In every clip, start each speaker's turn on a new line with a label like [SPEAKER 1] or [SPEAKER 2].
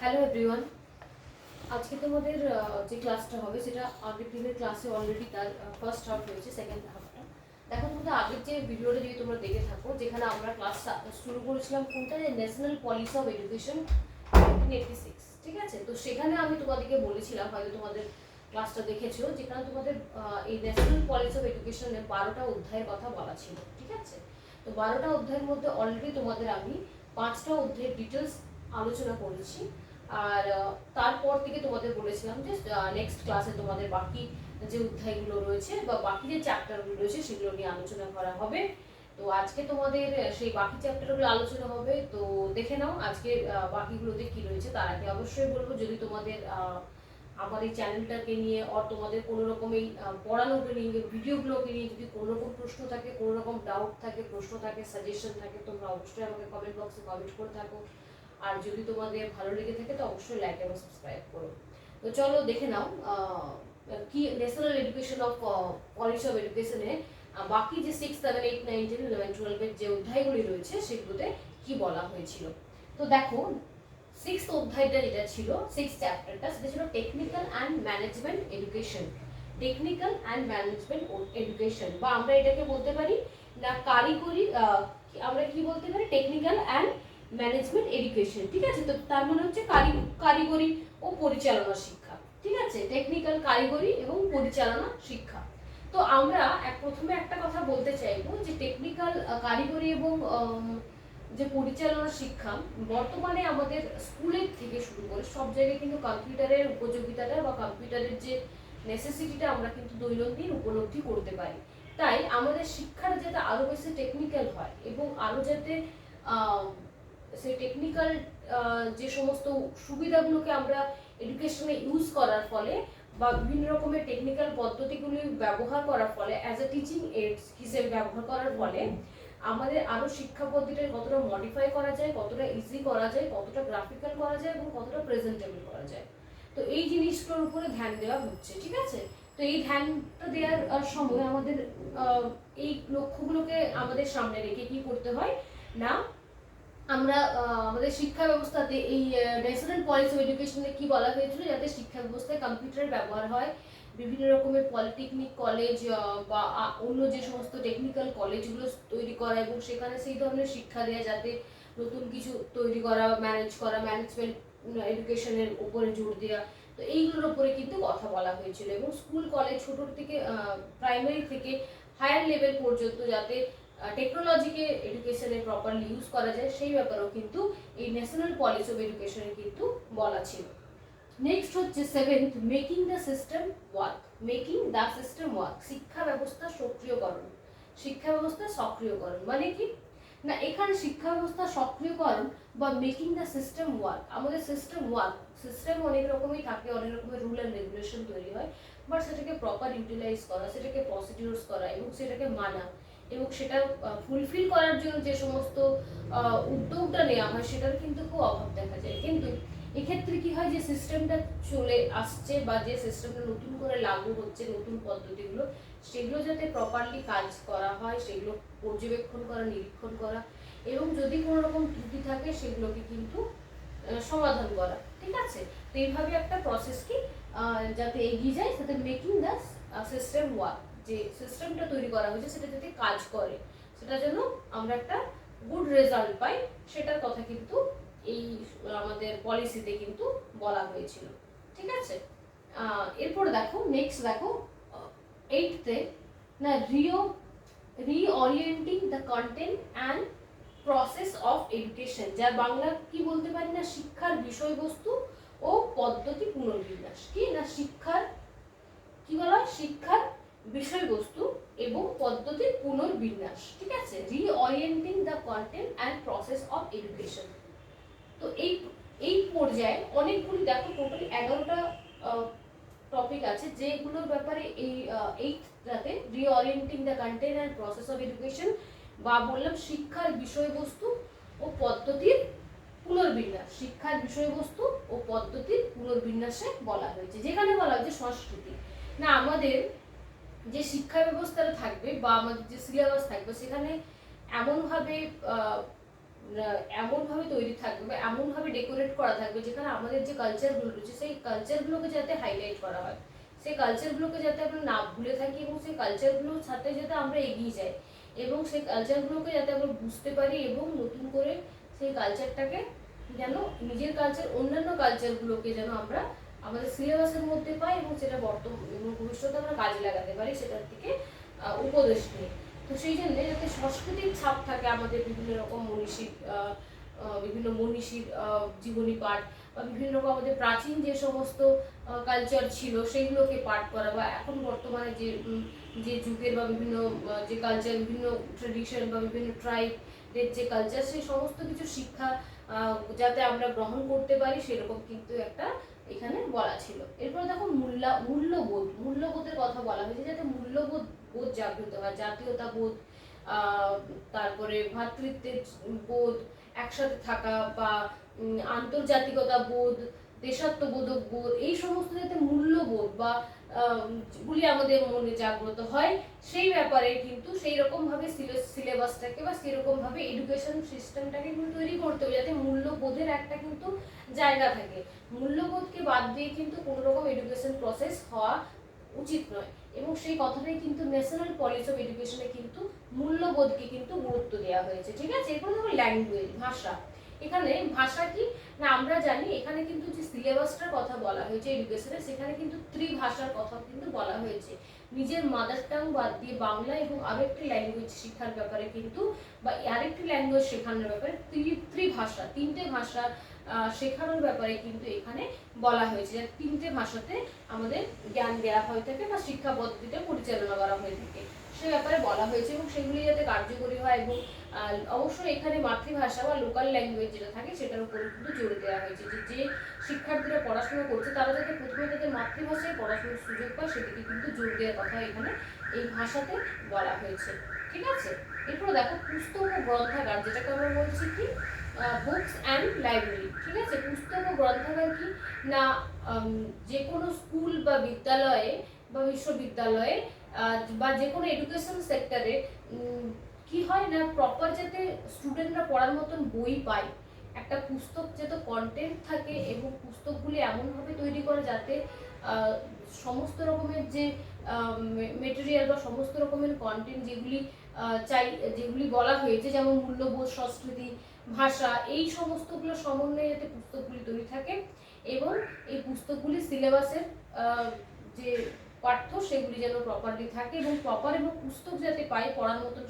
[SPEAKER 1] Hello everyone, আজকে তোমাদের যে ক্লাসটা হবে সেটা আগের দিনের ক্লাসে অলরেডি তার ফার্স্ট হাফ হয়েছে, সেকেন্ড হাফটা দেখো। তোমাদের আগের যে ভিডিওটা যদি তোমরা দেখে থাকো, যেখানে আমরা ক্লাস শুরু করেছিলাম কোনটা, যে ন্যাশনাল পলিসি অফ এডুকেশন 1986, ঠিক আছে? তো সেখানে আমি তোমাদেরকে বলেছিলাম, হয়তো তোমাদের ক্লাসটা দেখেছো, যেখানে তোমাদের এই ন্যাশনাল পলিসি অফ এডুকেশনের 12টা অধ্যায়ের কথা বলা ছিল, ঠিক আছে? তো 12টা অধ্যায়ের মধ্যে অলরেডি তোমাদের আমি 5টা অধ্যায়ের ডিটেলস আলোচনা করেছি। আর তারপর থেকে তোমাদের বলেছিলাম যে নেক্সট ক্লাসে তোমাদের বাকি যে অধ্যায়গুলো রয়েছে বা বাকি যে চ্যাপ্টারগুলো রয়েছে সেগুলো নিয়ে আলোচনা করা হবে। তো আজকে তোমাদের সেই বাকি চ্যাপ্টারগুলো আলোচনা হবে, তো দেখে নাও আজকে বাকিগুলোতে কি রয়েছে। তার আগে অবশ্যই বলবো, যদি তোমাদের আমার এই চ্যানেলটাকে নিয়ে আর তোমাদের কোনো রকম এই পড়ানোকে নিয়ে, ভিডিওগুলোকে নিয়ে যদি কোনো রকম প্রশ্ন থাকে, কোনো রকম ডাউট থাকে, প্রশ্ন থাকে, সাজেশন থাকে, তোমরা অবশ্যই আমাকে কমেন্ট বক্সে কমেন্ট করে থাকো। আর যদি তোমাদের ভালো লেগে থাকে তো অবশ্যই লাইক এবং সাবস্ক্রাইব করো। তো চলো দেখে নাও কি national education of policy of এডুকেশনে বাকি যে 6, 7, 8, 9, 10, 11, 12 এর যে অধ্যায়গুলি রয়েছে সেগুলোতে কি বলা হয়েছিল। তো দেখো, সিক্স অধ্যায়টা যেটা ছিল, সিক্স চ্যাপ্টারটা, সেটা ছিল technical and management education. Technical and management education, বা আমরা এটাকে বলতে পারি না কারিগরি, আমরা কি বলতে পারি, টেকনিক্যাল অ্যান্ড ম্যানেজমেন্ট এডুকেশন, ঠিক আছে? তো তার মানে হচ্ছে কারিগরি ও পরিচালনা শিক্ষা, ঠিক আছে? টেকনিক্যাল, কারিগরি এবং পরিচালনা শিক্ষা। তো আমরা প্রথমে একটা কথা বলতে চাইবো যে টেকনিক্যাল, কারিগরি এবং যে পরিচালনা শিক্ষা, বর্তমানে আমাদের স্কুলের থেকে শুরু করে সব জায়গায় কিন্তু কম্পিউটারের উপযোগিতাটা বা কম্পিউটারের যে নেসেসিটিটা আমরা কিন্তু দৈনন্দিন উপলব্ধি করতে পারি। তাই আমাদের শিক্ষাটা যাতে আরো বেশি টেকনিক্যাল হয় এবং আরো যাতে সেই টেকনিক্যাল যে সমস্ত সুবিধাগুলোকে আমরা এডুকেশনে ইউজ করার ফলে বা বিভিন্ন রকমের টেকনিক্যাল পদ্ধতিগুলি ব্যবহার করার ফলে অ্যাজ এ টিচিং এইডস হিসেবে ব্যবহার করার ফলে আমাদের আরো শিক্ষা পদ্ধতিটা কতটা মডিফাই করা যায়, কতটা ইজি করা যায়, কতটা গ্রাফিক্যাল করা যায় এবং কতটা প্রেজেন্টেবল করা যায়। তো এই জিনিসগুলোর উপরে ধ্যান দেওয়া হচ্ছে, ঠিক আছে? তো এই ধ্যানটা দেওয়ার সময় আমাদের এই লক্ষ্যগুলোকে আমাদের সামনে রেখে কি করতে হয় না, আমরা আমাদের শিক্ষা ব্যবস্থাতে এই ন্যাশনাল পলিসি অফ এডুকেশনে কি বলা হয়েছিল, যাতে শিক্ষা ব্যবস্থায় কম্পিউটারের ব্যবহার হয়, বিভিন্ন রকমের পলিটেকনিক কলেজ বা অন্য যে সমস্ত টেকনিক্যাল কলেজগুলো তৈরি করা এবং সেখানে সেই ধরনের শিক্ষা দেওয়া, যাতে নতুন কিছু তৈরি করা, ম্যানেজ করা, ম্যানেজমেন্ট এডুকেশনের উপরে জোর দেওয়া। তো এইগুলোর উপরে কিন্তু কথা বলা হয়েছিল এবং স্কুল কলেজ ছোট থেকে প্রাইমারি থেকে হায়ার লেভেল পর্যন্ত যাতে টেকনোলজিকে এডুকেশনে প্রপারলি ইউজ করা যায় সেই ব্যাপারেও কিন্তু এই ন্যাশনাল পলিসি অফ এডুকেশনে কিন্তু বলা ছিল। নেক্সট হচ্ছে seventh, making the system work. Making the system work, শিক্ষা ব্যবস্থা সক্রিয়করণ। শিক্ষা ব্যবস্থা সক্রিয়করণ মানে কি না, এখানে শিক্ষা ব্যবস্থা সক্রিয়করণ বা মেকিং দ্য সিস্টেম ওয়ার্ক, আমাদের সিস্টেম ওয়ার্ক, সিস্টেম অনেক রকমই থাকে, অনেক রকমের রুল অ্যান্ড রেগুলেশন তৈরি হয়, বাট সেটাকে প্রপার ইউটিলাইজ করা, সেটাকে প্রসিডিউরস করা এবং সেটাকে মানা এবং সেটা ফুলফিল করার জন্য যে সমস্ত উদ্যোগটা নেওয়া হয় সেটার কিন্তু খুব অভাব দেখা যায়। কিন্তু এক্ষেত্রে কি হয়, যে সিস্টেমটা চলে আসছে বা যে সিস্টেমটা নতুন করে লাগু হচ্ছে, নতুন পদ্ধতিগুলো, সেগুলো যাতে প্রপারলি কাজ করা হয়, সেগুলো পর্যবেক্ষণ করা, নিরীক্ষণ করা এবং যদি কোনো রকম ত্রুটি থাকে সেগুলোকে কিন্তু সমাধান করা, ঠিক আছে? তো এইভাবে একটা প্রসেস কি যাতে এগিয়ে যায়, যাতে মেকিং দ্য সিস্টেম ওয়ার্ক, যে সিস্টেমটা তৈরি করা হয়েছে সেটা যাতে কাজ করে, সেটা যেন আমরা একটা গুড রেজাল্ট পাই, সেটার কথা কিন্তু এই আমাদের পলিসিতে কিন্তু বলা হয়েছিল, ঠিক আছে? এরপর দেখো, নেক্সট দেখো, এইটতে না, reorienting the content and process of education, যার বাংলা কি বলতে পারি না, শিক্ষার বিষয়বস্তু ও পদ্ধতি পুনর্বিন্যাস। কি না, শিক্ষার কি বলা হয়, শিক্ষার বিষয়বস্তু এবং পদ্ধতির পুনর্বিন্যাস, ঠিক আছে? Reorienting the content and process of education. তো এই এই পর্যায়ে অনেকগুলি, দেখো টোটালি 11টা টপিক আছে যেগুলোর ব্যাপারে এইটাতে reorienting the content and process of education বা বললাম শিক্ষার বিষয়বস্তু ও পদ্ধতির পুনর্বিন্যাস, শিক্ষার বিষয়বস্তু ও পদ্ধতির পুনর্বিন্যাসে বলা হয়েছে। যেখানে বলা হয়েছে সংস্কৃতি, না আমাদের যে শিক্ষা ব্যবস্থাটা থাকবে বা আমাদের যে সিলেবাস থাকবে সেখানে এমনভাবে এমনভাবে তৈরি থাকবে বা এমনভাবে ডেকোরেট করা থাকবে যেখানে আমাদের যে কালচারগুলো রয়েছে সেই কালচারগুলোকে যাতে হাইলাইট করা হয়, সেই কালচারগুলোকে যাতে আমরা না ভুলে থাকি এবং সেই কালচারগুলোর সাথে যাতে আমরা এগিয়ে যাই এবং সেই কালচারগুলোকে যাতে আমরা বুঝতে পারি এবং নতুন করে সেই কালচারটাকে যেন নিজের কালচার অন্যান্য কালচারগুলোকে যেন আমরা আমাদের সিলেবাসের মধ্যে পাই এবং সেটা বর্তমান এবং ভবিষ্যতে আমরা কাজে লাগাতে পারি সেটার দিকে উপদেশ নিয়ে। তো সেই জন্য যাতে সাংস্কৃতিক ছাপ থাকে আমাদের বিভিন্ন রকম বিভিন্ন মনীষীর জীবনী পাঠ বা বিভিন্ন রকম আমাদের প্রাচীন যে সমস্ত কালচার ছিল সেইগুলোকে পাঠ করা বা এখন বর্তমানে যে যে যুগের বা বিভিন্ন যে কালচার বিভিন্ন ট্রেডিশন বা বিভিন্ন ট্রাইবের যে কালচার সেই সমস্ত কিছু শিক্ষা যাতে আমরা গ্রহণ করতে পারি সেরকম কিন্তু একটা এখানে বলা ছিল। এরপরে দেখো মূল্যবোধের কথা বলা হয়েছে যাতে বোধ জাগ্রত হয়, জাতীয়তাবোধ, তারপরে ভ্রাতৃত্বের বোধ, একসাথে থাকা বা আন্তর্জাতিকতা বোধ, দেশাত্মবোধক বোধ, এই সমস্ত যাতে মূল্যবোধ বা গুলি আমাদের মনে জাগ্রত হয় সেই ব্যাপারে কিন্তু সেই রকম ভাবে সিলেবাসটাকে বা সেরকম ভাবে এডুকেশন সিস্টেমটাকে কিন্তু তৈরি করতে হবে যাতে মূল্যবোধের একটা কিন্তু জায়গা থাকে। মূল্যবোধকে বাদ দিয়ে কিন্তু কোনো রকম এডুকেশন প্রসেস হওয়া উচিত নয় এবং সেই কথাটাই কিন্তু ন্যাশনাল পলিসি অফ এডুকেশনে কিন্তু মূল্যবোধকে কিন্তু গুরুত্ব দেওয়া হয়েছে। ঠিক আছে, এরপর দেখো ল্যাঙ্গুয়েজ, ভাষা। এখানে ভাষা কি না আমরা জানি এখানে কিন্তু যে সিলেবাসটার কথা বলা হয়েছে এডুকেশনে সেখানে কিন্তু ত্রিভাষার কথা কিন্তু বলা হয়েছে। নিজের মাদার টাং বাদ দিয়ে বাংলা এবং আরেকটি ল্যাঙ্গুয়েজ শেখার ব্যাপারে কিন্তু বা আরেকটি ল্যাঙ্গুয়েজ শেখানোর ব্যাপারে ত্রিভাষা, তিনটে ভাষা শেখানোর ব্যাপারে কিন্তু এখানে বলা হয়েছে যে তিনটে ভাষাতে আমাদের জ্ঞান দেওয়া হয়ে থাকে বা শিক্ষা পদ্ধতিটা পরিচালনা করা হয়ে থাকে সে ব্যাপারে বলা হয়েছে এবং সেগুলি যাতে কার্যকরী হয় এবং অবশ্যই এখানে মাতৃভাষা বা লোকাল ল্যাঙ্গুয়েজ যেটা থাকে সেটার উপরে কিন্তু জোর দেওয়া হয়েছে যে শিক্ষার্থীরা পড়াশোনা করছে তারা যাতে প্রথমে তাদের মাতৃভাষায় পড়াশোনার সুযোগ পায় সেদিকে কিন্তু জোর দেওয়ার কথা এখানে এই ভাষাতে বলা হয়েছে। ঠিক আছে, এরপর দেখো পুস্তক ও গ্রন্থাগার, যেটাকে আমরা বলছি কি বুকস অ্যান্ড লাইব্রেরি। ঠিক আছে, পুস্তক ও গ্রন্থাগার কি না যে কোনো স্কুল বা বিদ্যালয়ে বা বিশ্ববিদ্যালয়ে বা যে কোনো এডুকেশন সেক্টরে কি হয় না প্রপার যাতে স্টুডেন্টরা পড়ার মতন বই পায়, একটা পুস্তক যাতে কন্টেন্ট থাকে এবং পুস্তকগুলি এমনভাবে তৈরি করে যাতে সমস্ত রকমের যে মেটেরিয়াল বা সমস্ত রকমের কন্টেন্ট যেগুলি যেগুলি বলা হয়েছে যেমন মূল্যবোধ, সংস্কৃতি, ভাষা, এই সমস্তগুলো সমন্বয়ে যাতে পুস্তকগুলি তৈরি থাকে এবং এই পুস্তকগুলি সিলেবাসের যে পাঠ্য সেগুলি যেন প্রপারলি থাকে এবং প্রপার এবং পুস্তক যাতে পাই পড়ার মতন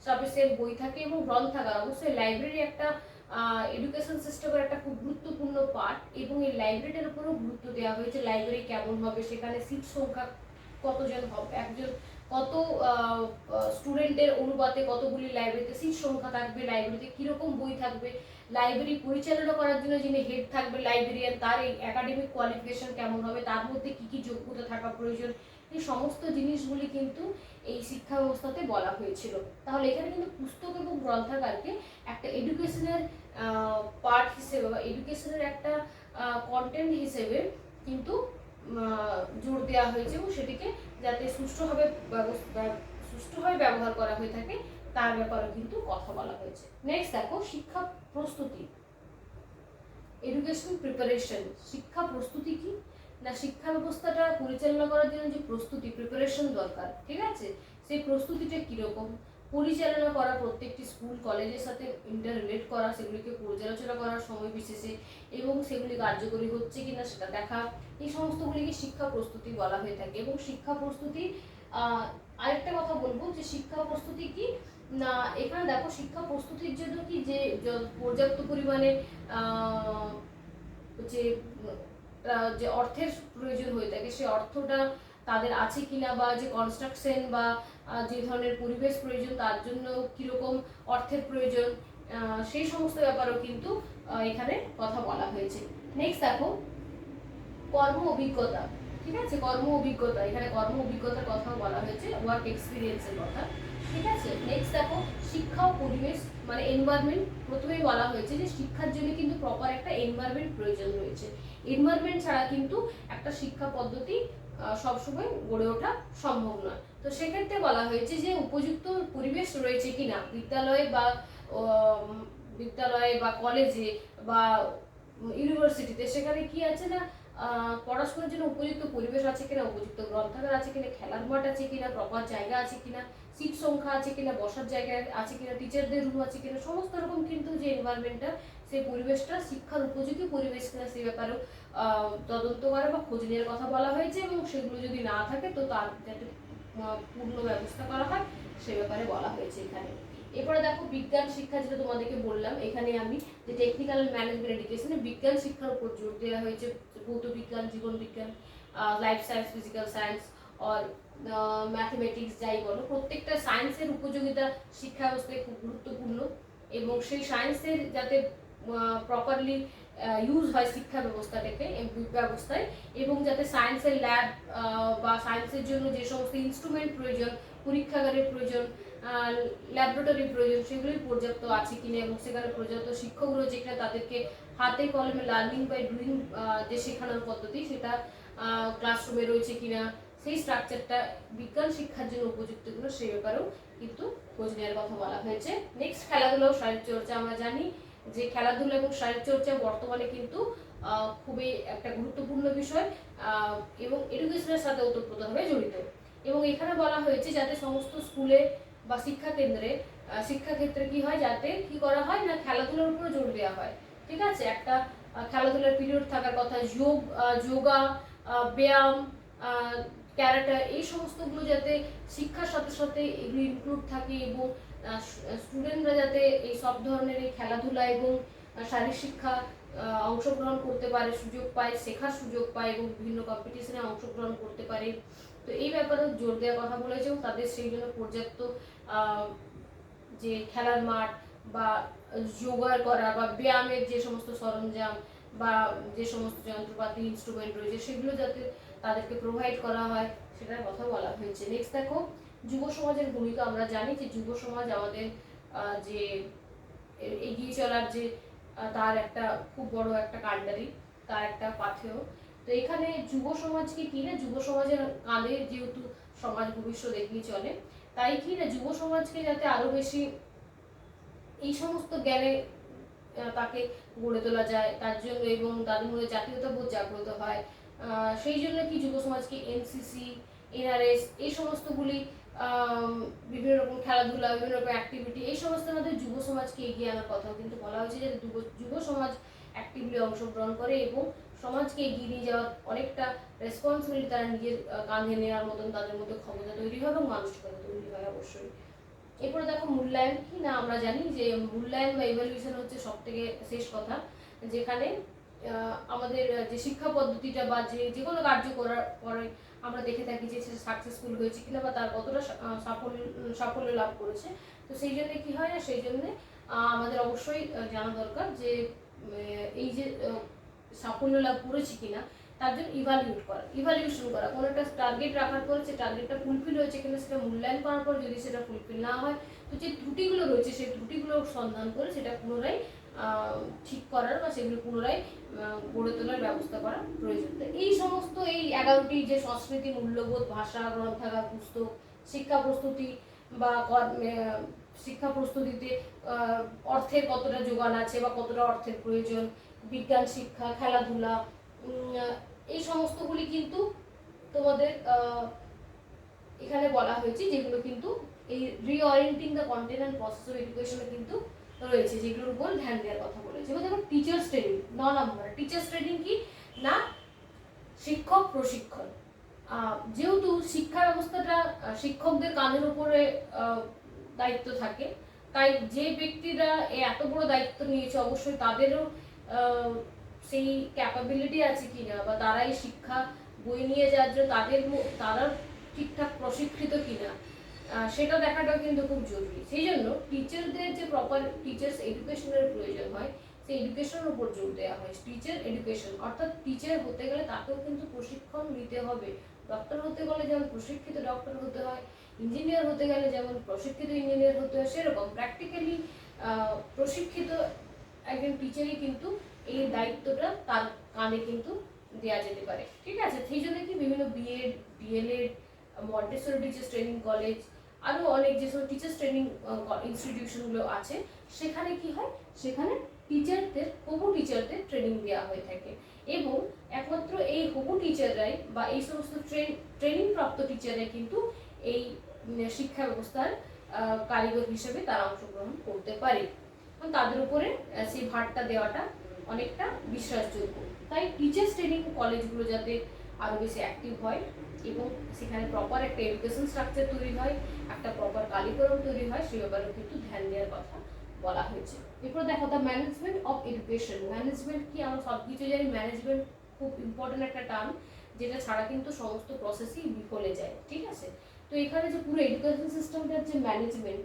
[SPEAKER 1] সাফিসিয়েন্ট বই থাকে এবং গ্রন্থাগার, অবশ্যই লাইব্রেরি একটা এডুকেশন সিস্টেমের একটা খুব গুরুত্বপূর্ণ পার্ট এবং এই লাইব্রেরিটার উপরেও গুরুত্ব দেওয়া হয়েছে। লাইব্রেরি কেমন হবে, সেখানে সিট সংখ্যা কতজন হবে, একজন কত স্টুডেন্টের অনুপাতে কতগুলি লাইব্রেরিতে সিট সংখ্যা থাকবে, লাইব্রেরিতে কীরকম বই থাকবে, লাইব্রেরি পরিচালনা করার জন্য যিনি হেড থাকবে লাইব্রেরিয়ান তার এই একাডেমিক কোয়ালিফিকেশন কেমন হবে, তার মধ্যে কী কী যোগ্যতা থাকা প্রয়োজন, এই সমস্ত জিনিসগুলি কিন্তু এই শিক্ষা ব্যবস্থাতে বলা হয়েছিল। তাহলে এখানে কিন্তু পুস্তক এবং গ্রন্থাগারকে একটা এডুকেশনের পার্ট হিসেবে বা এডুকেশনের একটা কন্টেন্ট হিসেবে কিন্তু জোর দেওয়া হয়েছে এবং সেটিকে যাতে সুষ্ঠুভাবে ব্যবহার করা হয়ে থাকে তার ব্যাপারে কিন্তু কথা বলা হয়েছে। নেক্সট দেখো শিক্ষা প্রস্তুতি, এডুকেশন প্রিপারেশন। শিক্ষা প্রস্তুতি কি না শিক্ষা ব্যবস্থাটা পরিচালনা করার জন্য যে প্রস্তুতি প্রিপারেশন দরকার, ঠিক আছে, সেই প্রস্তুতিটা কীরকম পরিচালনা করা, প্রত্যেকটি স্কুল কলেজের সাথে ইন্টার রিলেট করা, সেগুলিকে পর্যালোচনা করার সময় বিশেষে এবং সেগুলি কার্যকরী হচ্ছে কিনা সেটা দেখা, এই সমস্তগুলিকে শিক্ষা প্রস্তুতি বলা হয়ে থাকে। এবং শিক্ষা প্রস্তুতি আরেকটা কথা বলবো যে শিক্ষা প্রস্তুতি কি না এখানে দেখো শিক্ষা প্রস্তুতির জন্য কি যে পর্যাপ্ত পরিমাণে যে অর্থের প্রয়োজন হয়ে থাকে সেই অর্থটা তাদের আছে কিনা বা যে কনস্ট্রাকশন বা যে ধরনের পরিবেশ প্রয়োজন তার জন্য কীরকম অর্থের প্রয়োজন সেই সমস্ত ব্যাপারেও কিন্তু এখানে কথা বলা হয়েছে। নেক্সট দেখো কর্ম অভিজ্ঞতা। ঠিক আছে, কর্ম অভিজ্ঞতা, এখানে কর্ম অভিজ্ঞতার কথা বলা হয়েছে, ওয়ার্ক এক্সপিরিয়েন্সের কথা। ঠিক আছে, নেক্সট দেখো শিক্ষা ও পরিবেশ মানে এনভায়রনমেন্ট। প্রথমেই বলা হয়েছে যে শিক্ষার জন্য কিন্তু প্রপার একটা এনভায়রনমেন্ট প্রয়োজন রয়েছে, এনভায়রনমেন্ট ছাড়া কিন্তু একটা শিক্ষা পদ্ধতি সবসময় গড়ে ওঠা সম্ভব নয়। তো সেক্ষেত্রে বলা হয়েছে যে উপযুক্ত পরিবেশ রয়েছে কিনা বিদ্যালয়ে বা বিদ্যালয়ে বা কলেজে বা ইউনিভার্সিটিতে, সেখানে কি আছে না পড়াশোনার জন্য উপযুক্ত পরিবেশ আছে কিনা, উপযুক্ত গ্রন্থাগার আছে কিনা, খেলার মাঠ আছে কিনা, প্রপার জায়গা আছে কিনা, সিট সংখ্যা আছে কিনা, বসার জায়গা আছে কিনা, টিচারদের রুম আছে কিনা, সমস্ত রকম কিন্তু যে এনভায়রনমেন্টটা, সেই পরিবেশটা শিক্ষার উপযোগী পরিবেশ কিনা সেই ব্যাপারেও তদন্ত করা বা খোঁজ নেওয়ার কথা বলা হয়েছে। এবং সেগুলো যদি না থাকে তো তার যাতে পূর্ণ ব্যবস্থা করা হয় সে ব্যাপারে বলা হয়েছে এখানে। এরপরে দেখো বিজ্ঞান শিক্ষা, যেটা তোমাদেরকে বললাম, এখানে আমি যে টেকনিক্যাল ম্যানেজমেন্ট এডুকেশনে বিজ্ঞান শিক্ষার উপর জোর দেওয়া হয়েছে। ভৌত বিজ্ঞান, জীবন বিজ্ঞান, লাইফ সায়েন্স, ফিজিক্যাল সায়েন্স আর ম্যাথমেটিক্স যাই বলো, প্রত্যেকটা সায়েন্সের উপযোগিতা শিক্ষা ব্যবস্থায় খুব গুরুত্বপূর্ণ। এবং সেই সায়েন্সের যাতে প্রপারলি ইউজ হয় শিক্ষা ব্যবস্থাটাকে ব্যবস্থায়, এবং যাতে সায়েন্সের ল্যাব বা সায়েন্সের জন্য যে সমস্ত ইনস্ট্রুমেন্ট প্রয়োজন, পরীক্ষাগারের প্রয়োজন, ল্যাবরেটরি প্রয়োজন, সেগুলি পর্যাপ্ত আছে কিনা, এবং সেখানে পর্যাপ্ত শিক্ষক রয়েছে কিনা, তাদেরকে হাতে কলমে লার্নিং বাই ডুইং যে শেখানোর পদ্ধতি সেটা ক্লাসরুমে রয়েছে কিনা, সেই স্ট্রাকচারটা বিজ্ঞান শিক্ষার জন্য উপযুক্ত কিনা সেই ব্যাপারেও কিন্তু খোঁজ নেওয়ার কথা বলা হয়েছে। নেক্সট খেলাধুলা ও শারীরচর্চা। আমরা জানি যে খেলাধুলা এবং শারীরচর্চা বর্তমানে কিন্তু খুবই একটা গুরুত্বপূর্ণ বিষয় এবং এডুকেশনের সাথে ওতপ্রোতভাবে জড়িত। এবং এখানে বলা হয়েছে যাতে সমস্ত স্কুলে বা শিক্ষাক্ষেত্রে কি হয়, যাতে কি করা হয় না খেলাধুলার উপরে জোর দেওয়া হয়। ঠিক আছে, একটা খেলাধুলার পিরিয়ড থাকার কথা, যোগা, ব্যায়াম, ক্যারাটে, এই সমস্তগুলো যাতে শিক্ষার সাথে সাথে এগুলো ইনক্লুড থাকে, এবং স্টুডেন্টরা যাতে এই সব ধরনের এই খেলাধুলা এবং শারীরিক শিক্ষা অংশগ্রহণ করতে পারে, সুযোগ পায়, শেখার সুযোগ পায় এবং বিভিন্ন কম্পিটিশনে অংশগ্রহণ করতে পারে। তো এই ব্যাপারে জোর দেওয়ার কথা বলেছে এবং তাদের সেই জন্য পর্যাপ্ত যে খেলার মাঠ বা যোগার করা বা ব্যায়ামের যে সমস্ত সরঞ্জাম বা যে সমস্ত যন্ত্রপাতি ইনস্ট্রুমেন্ট রয়েছে সেগুলো যাতে তাদেরকে প্রোভাইড করা হয় সেটার কথা বলা হয়েছে। নেক্সট দেখো যুব সমাজের ভূমিকা। আমরা জানি যে যুব সমাজ আমাদের যে এগিয়ে চলার যে তার একটা খুব বড় একটা কাণ্ডারি, তার একটা পাথেয়। তো এখানে যুব সমাজকে কি না, যুব সমাজের কাঁধে যেহেতু সমাজ ভবিষ্যৎ এগিয়ে চলে, তাই কি না যুব সমাজকে যাতে আরো বেশি এই সমস্ত জ্ঞানে তাকে গড়ে তোলা যায় তার জন্য, এবং তাদের মধ্যে জাতীয়তাবোধ জাগ্রত হয়, সেই জন্য কি যুব সমাজকে এনসিসি, এনআরএস এই সমস্তগুলি বিভিন্ন রকম খেলাধুলা, বিভিন্ন রকম অ্যাক্টিভিটি, এই সমস্ত মধ্যে যুব সমাজকে এগিয়ে আনার কথাও কিন্তু বলা হয়েছে, যাতে যুব সমাজ অ্যাক্টিভলি অংশগ্রহণ করে এবং সমাজকে এগিয়ে নিয়ে যাওয়ার অনেকটা রেসপন্সিবিলিটি তারা নিজের কাঁধে নেওয়ার মতন তাদের মধ্যে ক্ষমতা তৈরি হয় এবং মানসিকতা তৈরি হয় অবশ্যই। এরপরে দেখো মূল্যায়ন কি না। আমরা জানি যে মূল্যায়ন বা ইভ্যালুয়েশন হচ্ছে সব থেকে শেষ কথা, যেখানে আমাদের যে শিক্ষা পদ্ধতিটা বা যে কোনো কার্য করার পরে আমরা দেখে থাকি যে সে সাকসেসফুল হয়েছে কিনা বা তার কতটা সাফল্য লাভ করেছে। তো সেই জন্য কি হয় না, সেই জন্য আমাদের অবশ্যই জানা দরকার যে এই যে সাফল্য লাভ করেছে কিনা তার জন্য ইভালুয়েশন করা, কোনো একটা টার্গেট রাখার পর সে টার্গেটটা ফুলফিল হয়েছে কিনা সেটা মূল্যায়ন করার পর যদি সেটা ফুলফিল না হয় তো যে ত্রুটিগুলো রয়েছে সেই ত্রুটিগুলোর সন্ধান করে সেটা পুনরায় ঠিক করার বা সেগুলো পুনরায় গড়ে তোলার ব্যবস্থা করা প্রয়োজন। এই সমস্ত এই 11টি যে সংস্কৃতি, মূল্যবোধ, ভাষা, গ্রন্থাগার, পুস্তক, শিক্ষা প্রস্তুতি বা শিক্ষা প্রস্তুতিতে অর্থের কতটা যোগান আছে বা কতটা অর্থের প্রয়োজন, বিজ্ঞান শিক্ষা, খেলাধুলা, এই সমস্তগুলি কিন্তু তোমাদের এখানে বলা হয়েছে, যেগুলো কিন্তু এই reorienting the content and process of এডুকেশনে কিন্তু রয়েছে, যেগুলোর উপর ধ্যান দেওয়ার কথা বলেছে। এবার দেখো টিচার্স ট্রেনিং 9 নম্বর। টিচার্স ট্রেনিং কি না, শিক্ষক প্রশিক্ষণ। যেহেতু শিক্ষা ব্যবস্থাটা শিক্ষকদের কাঁধের উপরে দায়িত্ব থাকে, তাই যে ব্যক্তিরা এত বড় দায়িত্ব নিয়েছে অবশ্যই তাদেরও সেই ক্যাপাবিলিটি আছে কিনা বা তারা এই শিক্ষা বই নিয়ে যাওয়ার জন্য তারা ঠিকঠাক প্রশিক্ষিত কিনা সেটা দেখাটাও কিন্তু খুব জরুরি। সেই জন্য টিচারদের যে প্রপার টিচার্স এডুকেশনের প্রয়োজন হয় সেই এডুকেশনের উপর জোর দেওয়া হয়। টিচার এডুকেশন অর্থাৎ টিচার হতে গেলে তাকেও কিন্তু প্রশিক্ষণ নিতে হবে। ডক্টর হতে গেলে যেমন প্রশিক্ষিত ডক্টর হতে হয়, ইঞ্জিনিয়ার হতে গেলে যেমন প্রশিক্ষিত ইঞ্জিনিয়ার হতে হয়, সেরকম প্র্যাকটিক্যালি প্রশিক্ষিত একজন টিচারই কিন্তু এই দায়িত্বটা তার কাঁধে কিন্তু দেওয়া যেতে পারে। ঠিক আছে, সেই জন্য কি বিভিন্ন BEd, DElEd, Montessori teachers training college, আরও অনেক যেসব টিচার্স ট্রেনিং ইনস্টিটিউশনগুলো আছে সেখানে কি হয়, সেখানে হবু টিচারদের ট্রেনিং দেওয়া হয়ে থাকে এবং একমাত্র এই হবু টিচাররাই বা এই সমস্ত ট্রেনিং প্রাপ্ত টিচাররাই কিন্তু এই শিক্ষা ব্যবস্থার কারিগর হিসেবে তারা অংশগ্রহণ করতে পারে এবং তাদের উপরে সেই ভারটা দেওয়াটা অনেকটা বিশ্বাসযোগ্য। তাই টিচার্স ট্রেনিং কলেজগুলো যাতে আরও বেশি অ্যাক্টিভ হয় এবং সেখানে প্রপার একটা এডুকেশন স্ট্রাকচার তৈরি হয়, একটা প্রপার কারিকুলাম তৈরি হয়, সেই ব্যাপারেও কিন্তু ধ্যান দেওয়ার কথা বলা হয়েছে। এরপর দেখো the management of education. Management কি, আমরা সব কিছু জানি ম্যানেজমেন্ট খুব ইম্পর্টেন্ট একটা টার্ম, যেটা ছাড়া কিন্তু সমস্ত প্রসেসই বিফলে যায়, ঠিক আছে। তো এখানে যে পুরো এডুকেশন সিস্টেমটার যে ম্যানেজমেন্ট,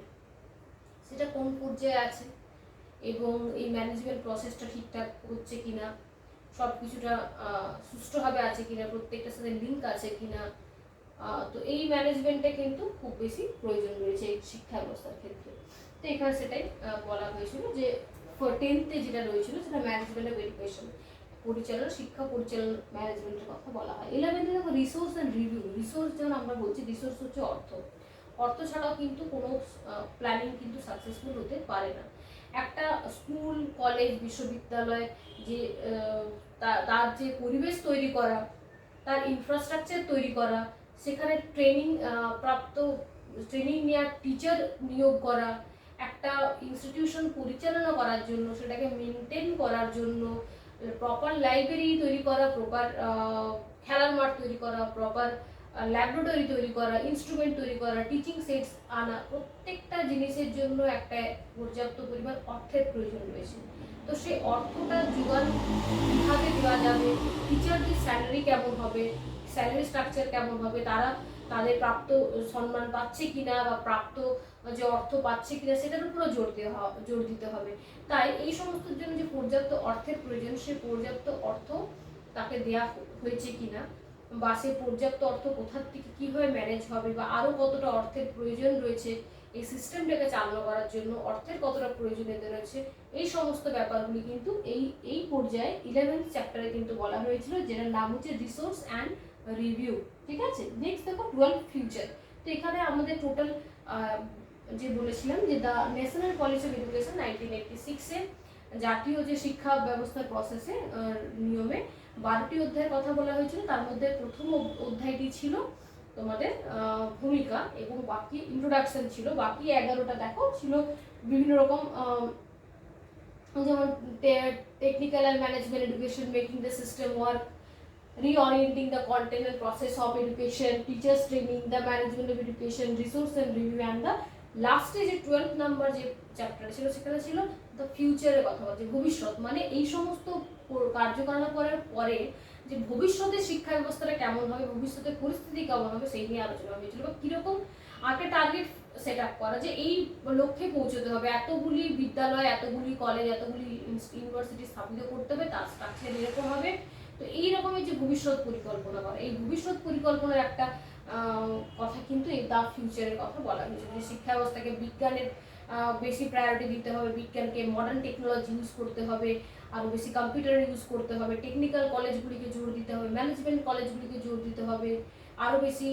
[SPEAKER 1] সেটা কোন পর্যায়ে আছে এবং এই ম্যানেজমেন্ট প্রসেসটা ঠিকঠাক হচ্ছে কিনা, সব কিছুটা সুষ্ঠুভাবে আছে কিনা, প্রত্যেকটার সাথে লিঙ্ক আছে কিনা, তো এই ম্যানেজমেন্টে কিন্তু খুব বেশি প্রয়োজন রয়েছে এই শিক্ষা ব্যবস্থার ক্ষেত্রে। তো এখানে সেটাই বলা হয়েছিল যে 10th যেটা রয়েছিল সেটা ম্যানেজমেন্ট অফ এডুকেশন, শিক্ষা পরিচালনা ম্যানেজমেন্টের কথা বলা হয়। 11th দেখো রিসোর্স অ্যান্ড রিভিউ। রিসোর্স যেমন আমরা বলছি, রিসোর্স হচ্ছে অর্থ ছাড়াও কিন্তু কোনো প্ল্যানিং কিন্তু সাকসেসফুল হতে পারে না। একটা স্কুল, কলেজ, বিশ্ববিদ্যালয় যে তার যে পরিবেশ তৈরি করা, তার ইনফ্রাস্ট্রাকচার তৈরি করা, সেখানে ট্রেনিং নেওয়ার টিচার নিয়োগ করা, একটা ইনস্টিটিউশন পরিচালনা করার জন্য, সেটাকে মেনটেন করার জন্য প্রপার লাইব্রেরি তৈরি করা, প্রপার খেলার মাঠ তৈরি করা, প্রপার ল্যাবরেটরি তৈরি করা, ইনস্ট্রুমেন্ট তৈরি করা, টিচিং সেটস আনা, প্রত্যেকটা জিনিসের জন্য একটা পর্যাপ্ত পরিমাণ অর্থের প্রয়োজন রয়েছে। তো সেই অর্থটা যোগান কীভাবে দেওয়া যাবে, টিচারদের স্যালারি কেমন হবে, স্যালারি স্ট্রাকচার কেমন হবে, তারা তাদের প্রাপ্ত সম্মান পাচ্ছে কিনা বা প্রাপ্ত যে অর্থ পাচ্ছে কিনা, সেটার উপরও জোর দিতে হবে। তাই এই সমস্তের জন্য যে পর্যাপ্ত অর্থের প্রয়োজন, সে পর্যাপ্ত অর্থ তাকে দেওয়া হয়েছে কিনা, বা সে পর্যাপ্ত অর্থ কোথার থেকে কীভাবে ম্যানেজ হবে, বা আরও কতটা অর্থের প্রয়োজন রয়েছে এই সিস্টেমটাকে চালনা করার জন্য, অর্থের কতটা প্রয়োজনীয়তা রয়েছে, এই সমস্ত ব্যাপারগুলি কিন্তু এই পর্যায়ে 11th চ্যাপ্টারে কিন্তু বলা হয়েছিল, যেটার নাম হচ্ছে রিসোর্স অ্যান্ড রিভিউ, ঠিক আছে। নেক্সট দেখো 12 ফিউচার। তো এখানে আমাদের টোটাল যে বলেছিলাম যে the national policy of education 1986-এ জাতীয় যে শিক্ষা ব্যবস্থার প্রসেসে নিয়মে 12টি অধ্যায়ের কথা বলা হয়েছিল। তার মধ্যে প্রথম অধ্যায়টি ছিল তোমাদের ভূমিকা এবং বাকি ইন্ট্রোডাকশন ছিল। বাকি 11টা দেখো ছিল বিভিন্ন রকম, যেমন technical and management education, making the system work, reorienting the content and process of education, teachers training, the management of education, resource and review, and the লাস্টে যে 12th নাম্বার যে চ্যাপ্টার ছিল সেখানে ছিল দ্য ফিউচারের কথা বলছে, ভবিষ্যৎ। মানে এই সমস্ত কার্যকলাপ করার পরে যে ভবিষ্যতের শিক্ষা ব্যবস্থাটা কেমন হবে, ভবিষ্যতের পরিস্থিতি কেমন হবে, সেই নিয়ে আলোচনা হয়েছিল। বা কীরকম আগে টার্গেট সেট আপ করা, যে এই লক্ষ্যে পৌঁছতে হবে, এতগুলি বিদ্যালয়, এতগুলি কলেজ, এতগুলি ইউনিভার্সিটি স্থাপিত করতে হবে, তার স্ট্রাকচার এরকম হবে। তো এই রকমের যে ভবিষ্যৎ পরিকল্পনা করা, এই ভবিষ্যৎ পরিকল্পনার একটা কথা কিন্তু এই দ্য ফিউচারের কথা বলা হয়েছে, যে শিক্ষা ব্যবস্থাকে বিজ্ঞানের বেশি প্রায়োরিটি দিতে হবে, বিজ্ঞানকে মডার্ন টেকনোলজি ইউজ করতে হবে, আরও বেশি কম্পিউটার ইউজ করতে হবে, টেকনিক্যাল কলেজগুলিকে জোর দিতে হবে, ম্যানেজমেন্ট কলেজগুলিকে জোর দিতে হবে, আরও বেশি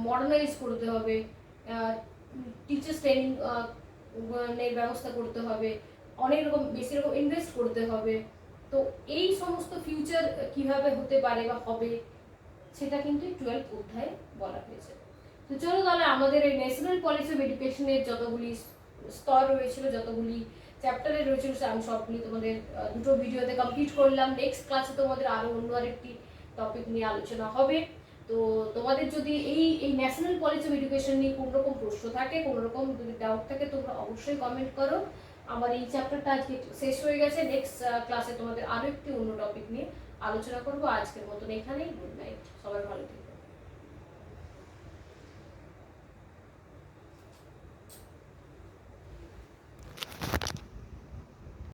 [SPEAKER 1] মডার্নাইজ করতে হবে, টিচার্স ট্রেনিং এর ব্যবস্থা করতে হবে, অনেক রকম বেশি রকম ইনভেস্ট করতে হবে। তো এই সমস্ত ফিউচার কিভাবে হতে পারে বা হবে, সেটা কিন্তু 12th অধ্যায়ে বলা হয়েছে। তো চলো তাহলে আমাদের এই ন্যাশনাল পলিসি অফ এডুকেশনের যতগুলি স্তর রয়েছিল, যতগুলি চ্যাপ্টারে রয়েছিল, আমি সবগুলি তোমাদের দুটো ভিডিওতে কমপ্লিট করলাম। নেক্সট ক্লাসে তোমাদের আরও অন্য আরেকটি টপিক নিয়ে আলোচনা হবে। তো তোমাদের যদি এই ন্যাশনাল পলিসি অফ এডুকেশন নিয়ে কোনো রকম প্রশ্ন থাকে, কোনো রকম যদি ডাউট থাকে, তোমরা অবশ্যই কমেন্ট করো। আমার এই চ্যাপ্টারটা আজকে শেষ হয়ে গেছে। নেক্সট ক্লাসে তোমাদের আরও একটি অন্য টপিক নিয়ে আলোচনা করবো। আজকের মতন এখানেই। গুড নাইট, সবাই ভালো থেকো।